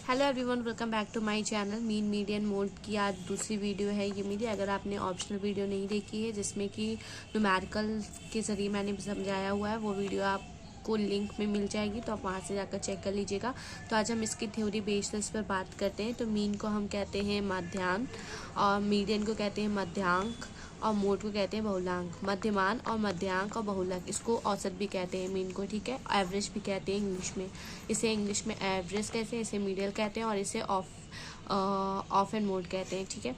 Hello everyone, welcome back to my channel. Mean median mode की आज दूसरी video है ये मेरी। अगर आपने ऑप्शनल वीडियो नहीं देखी है जिसमें कि न्यूमेरिकल के ज़रिए मैंने समझाया हुआ है, वो वीडियो आपको लिंक में मिल जाएगी, तो आप वहाँ से जाकर चेक कर लीजिएगा। तो आज हम इसकी थ्योरी बेसिस पर बात करते हैं। तो मीन को हम कहते हैं माध्यान, और मीडियन को कहते हैं मध्यांक, और मोड को कहते हैं बहुलांक। मध्यमान और मध्यांक और बहुलक, इसको औसत भी कहते हैं मीन को, ठीक है। एवरेज भी कहते हैं इंग्लिश में। इसे इंग्लिश में एवरेज कहते हैं, इसे मीडियल कहते हैं, और इसे ऑफ एंड मोड कहते हैं, ठीक है।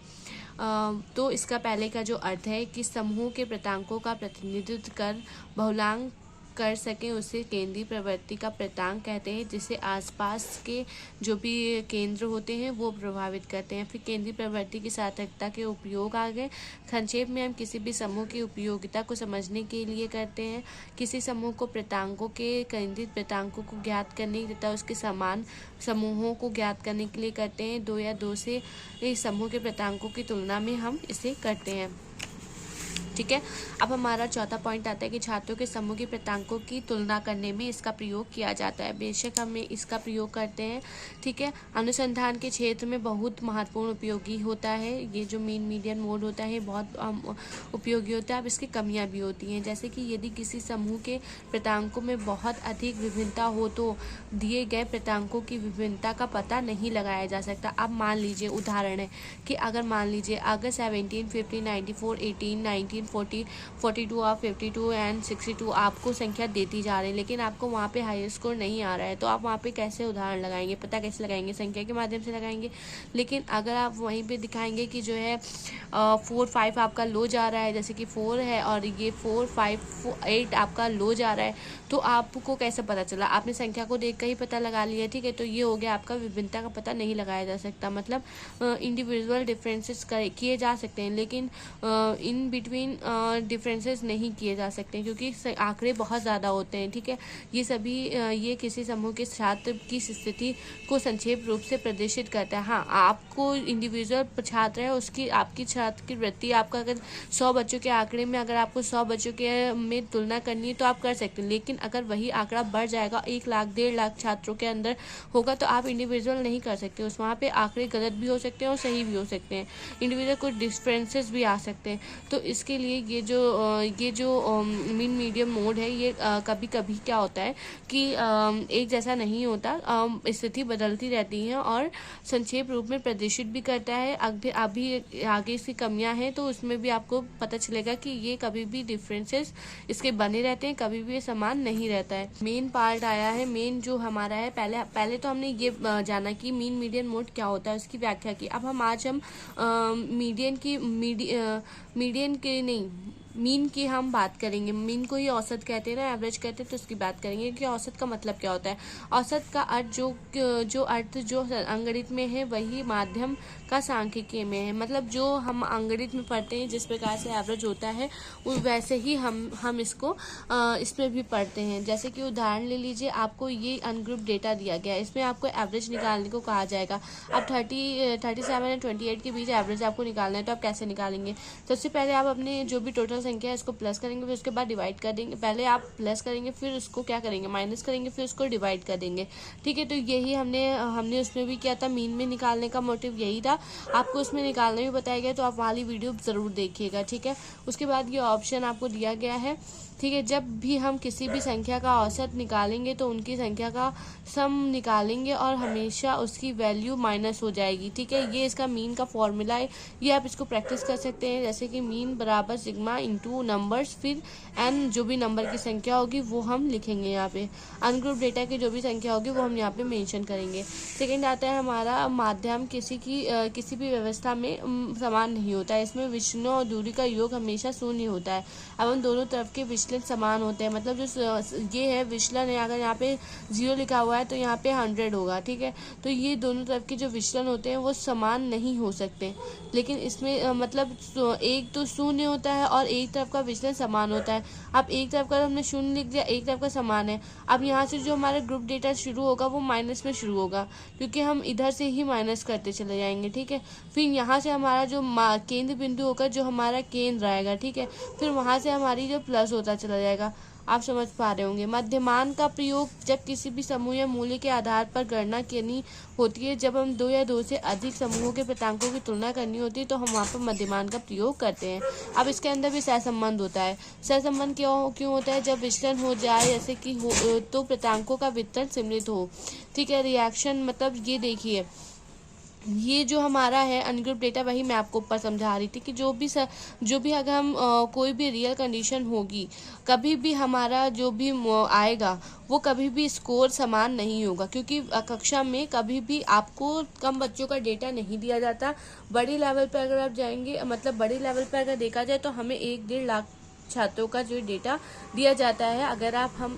तो इसका पहले का जो अर्थ है कि समूह के प्रतांकों का प्रतिनिधित्व कर बहुलांक कर सकें उसे केंद्रीय प्रवृत्ति का प्रतांक कहते हैं, जिसे आसपास के जो भी केंद्र होते हैं वो प्रभावित करते हैं। फिर केंद्रीय प्रवृत्ति की सार्थकता के उपयोग आ गए। संक्षेप में हम किसी भी समूह की उपयोगिता को समझने के लिए करते हैं। किसी समूह को प्रतांकों के केंद्रित प्रतांकों को ज्ञात करने तथा उसके समान समूहों को ज्ञात करने के लिए करते हैं। दो या दो से समूह के प्रतांकों की तुलना में हम इसे करते हैं, ठीक है। अब हमारा चौथा पॉइंट आता है कि छात्रों के समूह के प्रतांकों की तुलना करने में इसका प्रयोग किया जाता है। बेशक हम इसका प्रयोग करते हैं, ठीक है। अनुसंधान के क्षेत्र में बहुत महत्वपूर्ण उपयोगी होता है। ये जो मीन मीडियन मोड होता है बहुत उपयोगी होता है। अब इसकी कमियां भी होती हैं, जैसे कि यदि किसी समूह के प्रतांकों में बहुत अधिक विभिन्नता हो तो दिए गए प्रतांकों की विभिन्नता का पता नहीं लगाया जा सकता। अब मान लीजिए, उदाहरण है कि अगर मान लीजिए अगर 17, 50, 94, 18, 19, 40, 42 और 52 एंड 62 आपको संख्या देती जा रही है, लेकिन आपको वहाँ पे हाई स्कोर नहीं आ रहा है, तो आप वहाँ पे कैसे उदाहरण लगाएंगे, पता कैसे लगाएंगे? संख्या के माध्यम से लगाएंगे। लेकिन अगर आप वहीं पे दिखाएंगे कि जो है 4, 5 आपका लो जा रहा है, जैसे कि 4 है और ये 4, 5, 8 आपका लो जा रहा है, तो आपको कैसे पता चला? आपने संख्या को देख कर ही पता लगा लिया, ठीक है। तो ये हो गया आपका विभिन्नता का पता नहीं लगाया जा सकता। मतलब इंडिविजुअल डिफरेंसेस किए जा सकते हैं, लेकिन इन बिटवीन डिफरेंसेस नहीं किए जा सकते, क्योंकि आंकड़े बहुत ज़्यादा होते हैं, ठीक है। ये सभी ये किसी समूह के छात्र की स्थिति को संक्षेप रूप से प्रदर्शित करता है। हाँ, आपको इंडिविजुअल छात्र है, उसकी आपकी छात्र की वृत्ति, आपका अगर 100 बच्चों के आंकड़े में अगर आपको 100 बच्चों के में तुलना करनी है तो आप कर सकते हैं। लेकिन अगर वही आंकड़ा बढ़ जाएगा, 1 लाख 1.5 लाख छात्रों के अंदर होगा, तो आप इंडिविजुअल नहीं कर सकते। उस वहाँ पे आंकड़े गलत भी हो सकते हैं और सही भी हो सकते हैं। इंडिविजुअल कुछ डिफरेंसेस भी आ सकते हैं। तो इसके लिए ये जो मीन मीडियम मोड है, ये कभी कभी क्या होता है कि एक जैसा नहीं होता, स्थिति बदलती रहती है और संक्षेप रूप में प्रदर्शित भी करता है। अभी आगे इसकी कमियां हैं, तो उसमें भी आपको पता चलेगा कि ये कभी भी डिफरेंसेस इसके बने रहते हैं, कभी भी ये समान नहीं रहता है। मेन पार्ट आया है, मेन जो हमारा है, पहले तो हमने ये जाना कि मीन मीडियन मोड क्या होता है, उसकी व्याख्या की। अब आज हम मीडियन के नहीं, मीन की हम बात करेंगे। मीन को ही औसत कहते हैं ना, एवरेज कहते हैं, तो उसकी बात करेंगे कि औसत का मतलब क्या होता है। औसत का अर्थ जो अंग्रेजी में है वही माध्यम का सांख्यिकी में है। मतलब जो हम अंग्रेजी में पढ़ते हैं, जिस प्रकार से एवरेज होता है वैसे ही हम इसको इसमें भी पढ़ते हैं। जैसे कि उदाहरण ले लीजिए, आपको ये अनग्रुप डेटा दिया गया है, इसमें आपको एवरेज निकालने को कहा जाएगा। अब 37 और 28 के बीच एवरेज आपको निकालना है, तो आप कैसे निकालेंगे? सबसे पहले आप अपने जो भी टोटल संख्या है इसको प्लस करेंगे, फिर उसके बाद डिवाइड कर देंगे। पहले आप प्लस करेंगे, फिर उसको क्या करेंगे? माइनस करेंगे, फिर उसको डिवाइड कर देंगे, ठीक है। तो यही हमने उसमें भी किया था। मीन में निकालने का मोटिव यही था। आपको उसमें निकालना भी बताया गया, तो आप वाली वीडियो जरूर देखिएगा, ठीक है। उसके बाद ये ऑप्शन आपको दिया गया है, ठीक है। जब भी हम किसी भी संख्या का औसत निकालेंगे तो उनकी संख्या का सम निकालेंगे और हमेशा उसकी वैल्यू माइनस हो जाएगी, ठीक है। ये इसका मीन का फॉर्मूला है, ये आप इसको प्रैक्टिस कर सकते हैं। जैसे कि मीन बराबर सिग्मा इंटू नंबर्स, फिर एन जो भी नंबर की संख्या होगी वो हम लिखेंगे यहाँ पे। अनग्रुप डेटा की जो भी संख्या होगी वो हम यहाँ पे मेंशन करेंगे। सेकंड आता है हमारा माध्यम किसी भी व्यवस्था में समान नहीं होता है। इसमें विचलनों और दूरी का योग हमेशा शून्य होता है एवं दोनों तरफ के विचलन समान होते हैं। मतलब जो ये है विचलन है, अगर यहाँ पे 0 लिखा हुआ है तो यहाँ पे 100 होगा, ठीक है। तो ये दोनों तरफ के जो विचलन होते हैं वो समान नहीं हो सकते। लेकिन इसमें मतलब एक तो शून्य होता है और एक तरफ का विचलन समान होता है। अब एक तरफ का हमने शून्य लिख दिया, एक तरफ का समान है। अब यहाँ से जो हमारा ग्रुप डेटा शुरू होगा वो माइनस में शुरू होगा, क्योंकि हम इधर से ही माइनस करते चले जाएंगे, ठीक है। फिर यहाँ से हमारा जो केंद्र बिंदु होगा, जो हमारा केंद्र आएगा, ठीक है। फिर वहाँ से हमारी जो प्लस होता चला जाएगा। आप समझ पा रहे होंगे। मध्यमान का प्रयोग जब किसी भी समूह या मूल्य के आधार पर गणना करनी होती है, जब हम दो या दो से अधिक समूहों के प्रांतों की तुलना करनी होती है, तो हम वहाँ पर मध्यमान का प्रयोग करते हैं। अब इसके अंदर भी सहसंबंध होता है। सहसंबंध क्यों होता है? जब विचलन हो जाए, जैसे कि तो प्रांतों का वितरण सीमित हो। ठीक है, रिएक्शन मतलब ये देखिए, ये जो हमारा है अनग्रुप डेटा, वही मैं आपको ऊपर समझा रही थी कि जो भी अगर हम कोई भी रियल कंडीशन होगी, कभी भी हमारा जो भी आएगा वो कभी भी स्कोर समान नहीं होगा, क्योंकि कक्षा में कभी भी आपको कम बच्चों का डेटा नहीं दिया जाता। बड़ी लेवल पर अगर आप जाएंगे, मतलब बड़ी लेवल पर अगर देखा जाए तो हमें 1-1.5 लाख छात्रों का जो डेटा दिया जाता है। अगर हम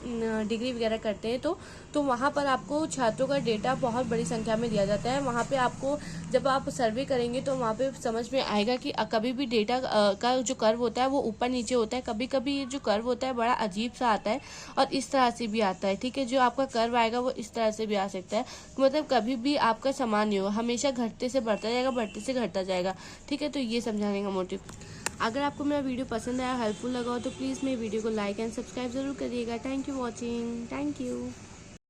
डिग्री वगैरह करते हैं तो वहाँ पर आपको छात्रों का डेटा बहुत बड़ी संख्या में दिया जाता है। वहाँ पे आपको जब आप सर्वे करेंगे तो वहाँ पे समझ में आएगा कि कभी भी डेटा का जो कर्व होता है वो ऊपर नीचे होता है, कभी कभी ये जो कर्व होता है बड़ा अजीब सा आता है और इस तरह से भी आता है। ठीक है, जो आपका कर्व आएगा वो इस तरह से भी आ सकता है, मतलब कभी भी आपका समान नहीं होगा, हमेशा घटते से बढ़ता जाएगा, बढ़ते से घटता जाएगा। ठीक है, तो ये समझाने का मोटिव। अगर आपको मेरा वीडियो पसंद आया, हेल्पफुल लगा हो, तो प्लीज़ मेरे वीडियो को लाइक एंड सब्सक्राइब ज़रूर करिएगा। Thank you watching. Thank you.